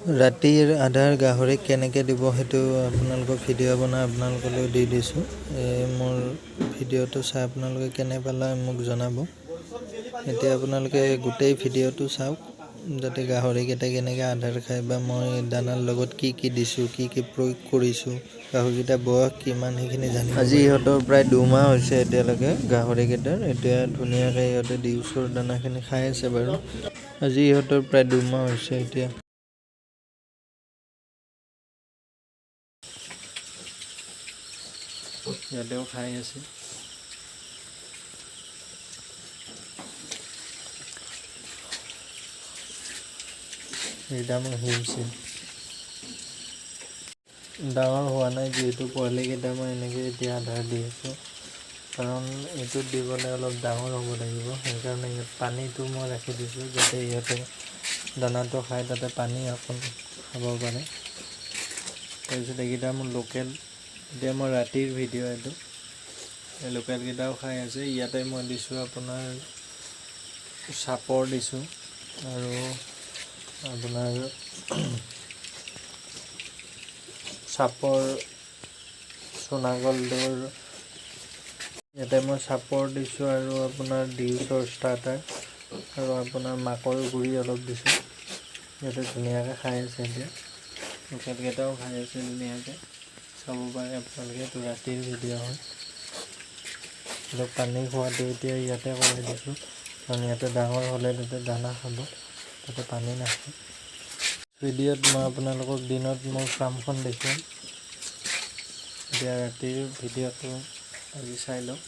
ৰাতিৰ আধাৰ গাহৰি কেনেকৈ দিব সেইটো আপোনালোকক ভিডিঅ' বনাই আপোনালোকলৈ দি দিছোঁ। মোৰ ভিডিঅ'টো চাই আপোনালোকে কেনে পালে মোক জনাব। এতিয়া আপোনালোকে গোটেই ভিডিঅ'টো চাওক যাতে গাহৰিকেইটা কেনেকৈ আধাৰ খায় বা মই দানাৰ লগত কি কি দিছোঁ, কি কি প্ৰয়োগ কৰিছোঁ, গাহৰিকেইটা বয়স কিমান সেইখিনি জানিব। আজি ইহঁতৰ প্ৰায় 2 মাহ হৈছে এতিয়ালৈকে গাহৰিকেইটাৰ। এতিয়া ধুনীয়াকৈ ইহঁতে ডিউচৰ দানাখিনি খাই আছে বাৰু। আজি ইহঁতৰ প্ৰায় 2 মাহ হৈছে এতিয়া। ইয়াতেও খাই আছে। এইটা মই হৈছে ডাঙৰ হোৱা নাই যিহেতু পোৱালিকেইটা মই এনেকৈ এতিয়া আধাৰ দি আছোঁ, কাৰণ এইটোত দিবলৈ অলপ ডাঙৰ হ'ব লাগিব। সেইকাৰণে ইয়াত পানীটো মই ৰাখি দিছোঁ যাতে ইহঁতে দানাটো খাই তাতে পানী অকণ খাব পাৰে। তাৰপিছত এইকেইটা মোৰ লোকেল। এতিয়া মই ৰাতিৰ ভিডিঅ' এইটো। এই লোকেলকেইটাও খাই আছে। ইয়াতে মই দিছোঁ আপোনাৰ চাপৰ দিছোঁ আৰু আপোনাৰ চাপৰ সোণা গল্ডৰ। ইয়াতে মই চাপৰ দিছোঁ আৰু আপোনাৰ ডিউচৰ ষ্টাৰ্টাৰ আৰু আপোনাৰ মাকৰ গুড়ি অলপ দিছোঁ। ইয়াতে ধুনীয়াকৈ খাই আছে এতিয়া। লোকেলকেইটাও খাই আছে ধুনীয়াকৈ। চাব পাৰে আপোনালোকে। এইটো ৰাতিৰ ভিডিঅ' হয়। অলপ পানী খোৱাটো এতিয়া ইয়াতে কৰাই দিছোঁ, কাৰণ ইয়াতে ডাঙৰ হ'লে তাতে দানা খাব, তাতে পানী নাখায়। ভিডিঅ'ত মই আপোনালোকক দিনত মোৰ ফাৰ্মখন দেখুৱাম। এতিয়া ৰাতিৰ ভিডিঅ'টো আজি চাই লওক।